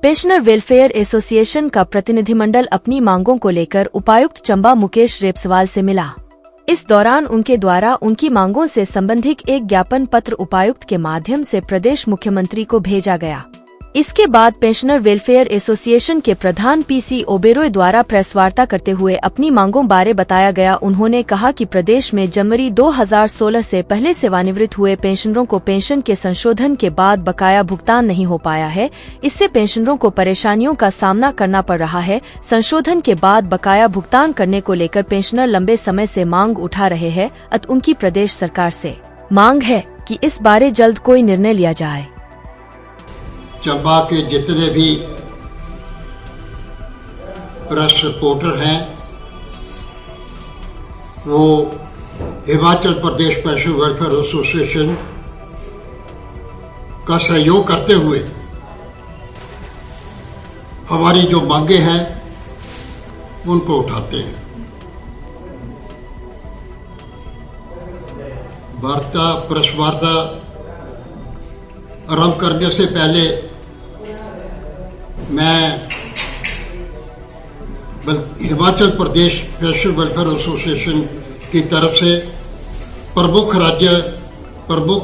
Pensioner welfare association का प्रतिनिधिमंडल अपनी मांगों को लेकर उपायुक्त चंबा मुकेश रेपसवाल से मिला। इस दौरान उनके द्वारा उनकी मांगों से संबंधित एक ज्ञापन पत्र उपायुक्त के माध्यम से प्रदेश मुख्यमंत्री को भेजा गया। इसके बाद पेंशनर वेलफेयर एसोसिएशन के प्रधान पीसी ओबेरॉय द्वारा प्रेस वार्ता करते हुए अपनी मांगों बारे बताया गया। उन्होंने कहा कि प्रदेश में जनवरी 2016 से पहले सेवानिवृत्त हुए पेंशनरों को पेंशन के संशोधन के बाद बकाया भुगतान नहीं हो पाया है। इससे पेंशनरों को परेशानियों का सामना करना पड़ रहा है। संशोधन के बाद बकाया भुगतान करने को लेकर पेंशनर लंबे समय से मांग उठा रहे हैं। अतः उनकी प्रदेश सरकार से मांग है कि इस बारे जल्द कोई निर्णय लिया जाए। चंबा के जितने भी प्रेस रिपोर्टर हैं वो Himachal Pradesh pension welfare association का सहयोग करते हुए हमारी जो मांगे हैं उनको उठाते हैं। प्रेस वार्ता आरंभ करने से पहले मैं Himachal Pradesh pension welfare association की तरफ से प्रमुख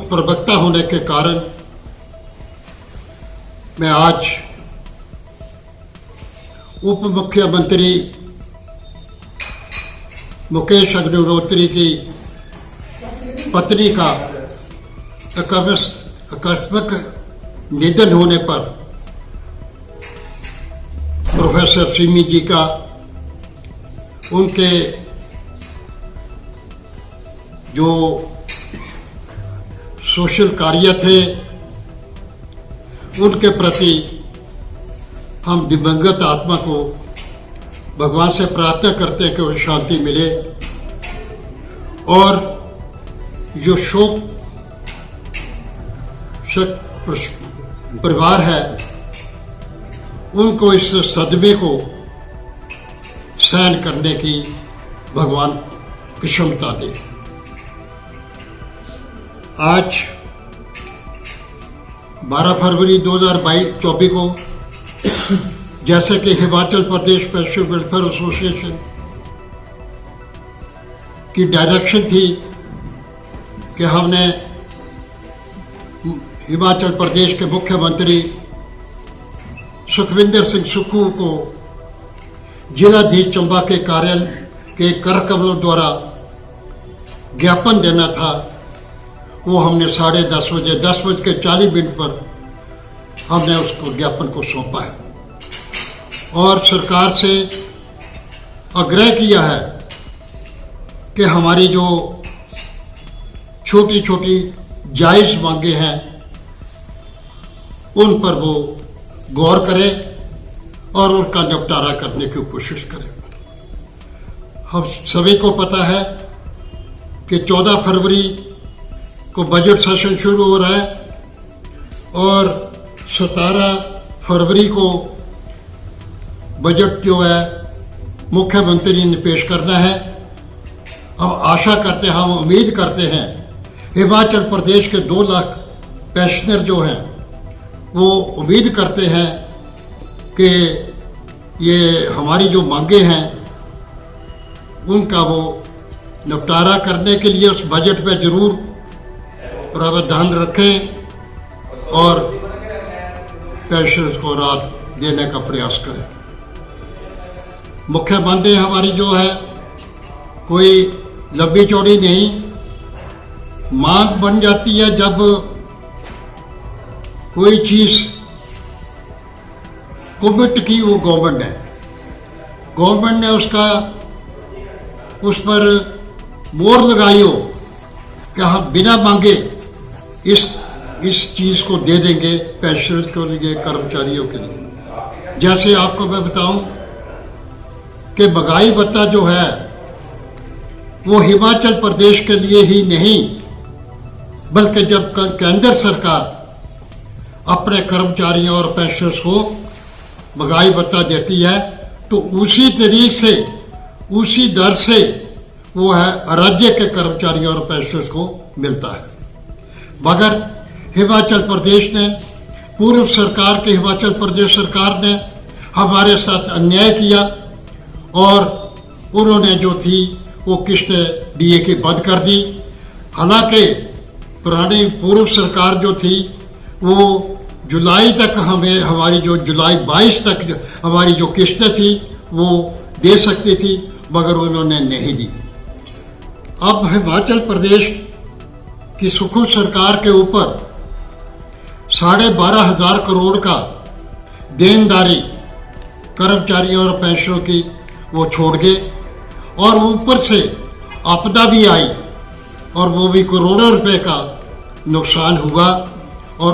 प्रवक्ता होने के कारण मैं आज उप मुख्यमंत्री मुकेश अग्निहोत्री की पत्नी का आकस्मिक निधन होने पर प्रोफेसर सिमी जी का उनके जो सोशल कार्य थे उनके प्रति हम दिवंगत आत्मा को भगवान से प्रार्थना करते हैं कि वो शांति मिले और जो शोक परिवार है उनको इस सदमे को सहन करने की भगवान की क्षमता दे। आज 12 फरवरी 2024 को जैसे कि Himachal Pradesh pension welfare association की डायरेक्शन थी कि हमने हिमाचल प्रदेश के मुख्यमंत्री सुखविंदर सिंह सुक्खू को जिलाधीश चंबा के कार्यालय के कर कमलों द्वारा ज्ञापन देना था। वो हमने 10:30 बजे 10:40 पर हमने उसको ज्ञापन को सौंपा है और सरकार से आग्रह किया है कि हमारी जो छोटी छोटी जायज़ मांगे हैं उन पर वो गौर करें और उनका निपटारा करने की कोशिश करें। हम सभी को पता है कि 14 फरवरी को बजट सेशन शुरू हो रहा है और 17 फरवरी को बजट जो है मुख्यमंत्री ने पेश करना है। हम आशा करते हैं, हम उम्मीद करते हैं हिमाचल प्रदेश के 2 लाख पेंशनर जो हैं वो उम्मीद करते हैं कि ये हमारी जो मांगे हैं उनका वो निपटारा करने के लिए उस बजट में ज़रूर प्रावधान रखें और पेंशन को राहत देने का प्रयास करें। मुख्य मांगे हमारी जो है कोई लंबी चौड़ी नहीं, मांग बन जाती है जब कोई चीज़ कमिट की वो गवर्नमेंट ने उस पर मोहर लगाई हो कि हम बिना मांगे इस चीज़ को दे देंगे पेंशन के लिए, कर्मचारियों के लिए। जैसे आपको मैं बताऊं कि महंगाई भत्ता जो है वो हिमाचल प्रदेश के लिए ही नहीं बल्कि जब केंद्र सरकार अपने कर्मचारियों और पेंशनर्स को महंगाई भत्ता देती है तो उसी तरीके से उसी दर से वो है राज्य के कर्मचारियों और पेंशनर्स को मिलता है। मगर हिमाचल प्रदेश ने पूर्व सरकार के हिमाचल प्रदेश सरकार ने हमारे साथ अन्याय किया और उन्होंने जो थी वो किस्तें डीए की बंद कर दी। हालांकि पुरानी पूर्व सरकार जो थी वो जुलाई तक हमें हमारी जो जुलाई 22 तक हमारी जो किस्तें थी वो दे सकती थी, मगर उन्होंने नहीं दी। अब हिमाचल प्रदेश की सुखू सरकार के ऊपर 12,500 करोड़ का देनदारी कर्मचारियों और पेंशनों की वो छोड़ गए और ऊपर से आपदा भी आई और वो भी करोड़ों रुपए का नुकसान हुआ और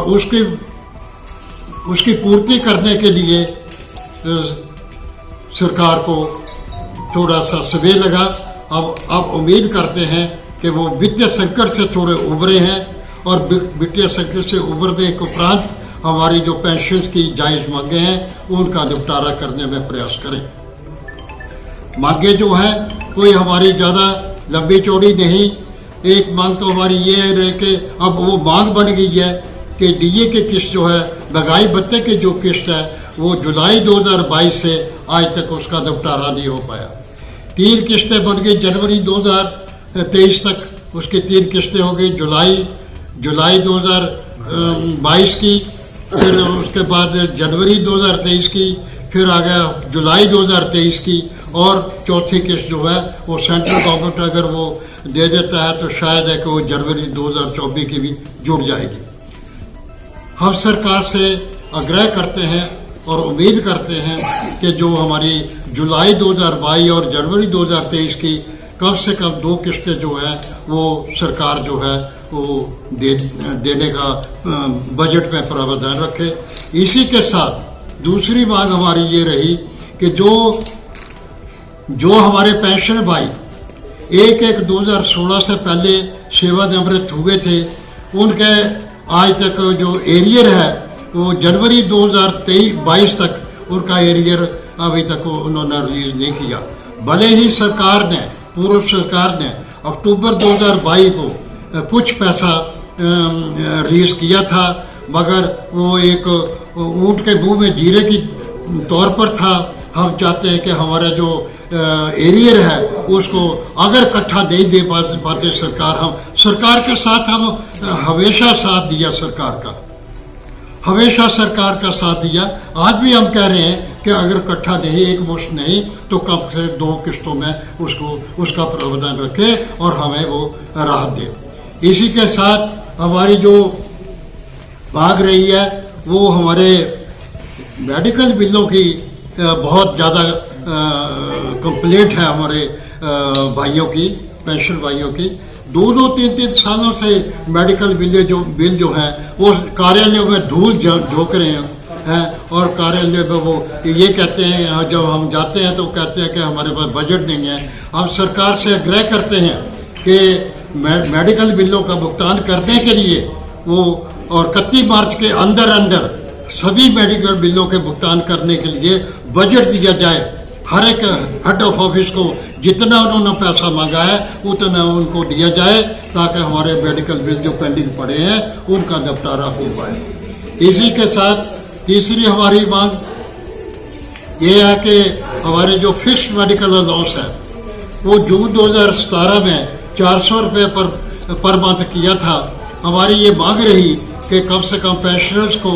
उसकी पूर्ति करने के लिए सरकार को थोड़ा सा समय लगा। अब उम्मीद करते हैं कि वो वित्तीय संकट से थोड़े उभरे हैं और वित्तीय संकट से उभरने के उपरांत हमारी जो पेंशन की जायज़ मांगे हैं उनका निपटारा करने में प्रयास करें। मांगे जो है कोई हमारी ज़्यादा लंबी चौड़ी नहीं। एक मांग तो हमारी ये है कि अब वो मांग बन गई है कि डीए की किस्त जो है महंगाई भत्ते की जो किस्त है वो जुलाई 2022 से आज तक उसका निपटारा नहीं हो पाया। 3 किस्तें बन गई जनवरी 2023 तक, उसकी 3 किस्तें हो गई जुलाई 2022 की, फिर उसके बाद जनवरी 2023 की, फिर आ गया जुलाई 2023 की और चौथी किस्त जो है वो सेंट्रल गवर्नमेंट अगर वो दे देता है तो शायद है कि वो जनवरी 2024 की भी जुड़ जाएगी। हम सरकार से आग्रह करते हैं और उम्मीद करते हैं कि जो हमारी जुलाई 2022 और जनवरी 2023 की कम से कम 2 किस्तें जो हैं वो सरकार जो है वो देने का बजट में प्रावधान रखे। इसी के साथ दूसरी मांग हमारी ये रही कि जो हमारे पेंशन भाई 1/1/2016 से पहले सेवानिवृत्त हुए थे उनके आज तक जो एरियर है वो जनवरी 2022 तक उनका एरियर अभी तक उन्होंने रिलीज़ नहीं किया। भले ही सरकार ने पूर्व सरकार ने अक्टूबर 2022 को कुछ पैसा रिलीज़ किया था, मगर वो एक ऊँट के मुंह में जीरे की तौर पर था। हम चाहते हैं कि हमारा जो एरियर है उसको अगर इकट्ठा नहीं दे पाते सरकार के साथ हम हमेशा साथ दिया, हमेशा सरकार का साथ दिया। आज भी हम कह रहे हैं कि अगर इकट्ठा नहीं, एक मुश्त नहीं, तो कम से 2 किस्तों में उसका प्रावधान रखे और हमें वो राहत दे। इसी के साथ हमारी जो मांग रही है वो हमारे मेडिकल बिलों की बहुत ज़्यादा कंप्लेंट है हमारे भाइयों की, पेंशन भाइयों की। 2-3 सालों से मेडिकल बिल जो हैं वो कार्यालयों में धूल झोंक रहे हैं और कार्यालय में वो ये कहते हैं, जब हम जाते हैं तो कहते हैं कि हमारे पास बजट नहीं है। हम सरकार से आग्रह करते हैं कि मेडिकल बिलों का भुगतान करने के लिए वो और 31 मार्च के अंदर सभी मेडिकल बिलों के भुगतान करने के लिए बजट दिया जाए। हर एक हेड ऑफ ऑफिस को जितना उन्होंने पैसा मांगा है उतना उनको दिया जाए ताकि हमारे मेडिकल बिल जो पेंडिंग पड़े हैं उनका निपटारा हो पाए। इसी के साथ तीसरी हमारी मांग ये है कि हमारे जो फिक्स्ड मेडिकल अलाउंस है वो जून 2017 में 400 रुपये पर मंथ किया था। हमारी ये मांग रही कि कम से कम पेंशनर्स को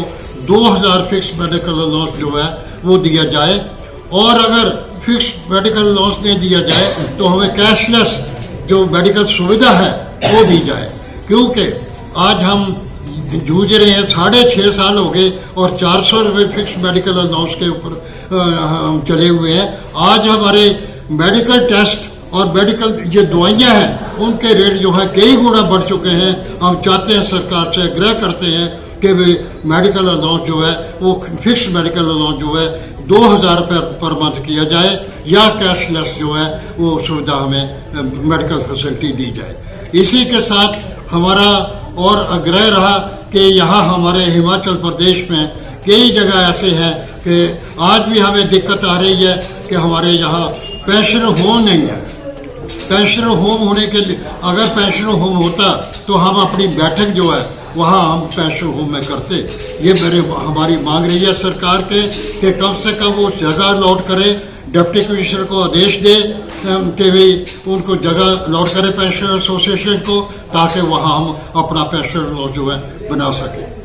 2000 फिक्स्ड मेडिकल अलाउंस जो है वो दिया जाए और अगर फिक्स्ड मेडिकल अलाउंस नहीं दिया जाए तो हमें कैशलेस जो मेडिकल सुविधा है वो दी जाए, क्योंकि आज हम जूझ रहे हैं। 6.5 साल हो गए और 400 रुपये फिक्स्ड मेडिकल अलाउंस के ऊपर हम चले हुए हैं। आज हमारे मेडिकल टेस्ट और मेडिकल जो दवाइयाँ हैं उनके रेट जो है कई गुना बढ़ चुके हैं। हम चाहते हैं, सरकार से आग्रह करते हैं कि मेडिकल अलाउंस जो है वो फिक्स्ड मेडिकल अलाउंस जो है 2000 रुपये पर मंथ किया जाए या कैशलेस जो है वो सुविधा हमें मेडिकल फैसिलिटी दी जाए। इसी के साथ हमारा और आग्रह रहा कि यहाँ हमारे हिमाचल प्रदेश में कई जगह ऐसे हैं कि आज भी हमें दिक्कत आ रही है कि हमारे यहाँ पेंशन होम नहीं है। पेंशन होम होने के लिए, अगर पेंशन होम होता तो हम अपनी बैठक जो है वहाँ हम पेंशन होम में करते। ये हमारी मांग रही है सरकार के कि कम से कम वो जगह अलॉट करे, डिप्टी कमिश्नर को आदेश दे कि भी उनको जगह अलॉट करे पेंशन एसोसिएशन को, ताकि वहाँ हम अपना पेंशन लॉ जो है बना सकें।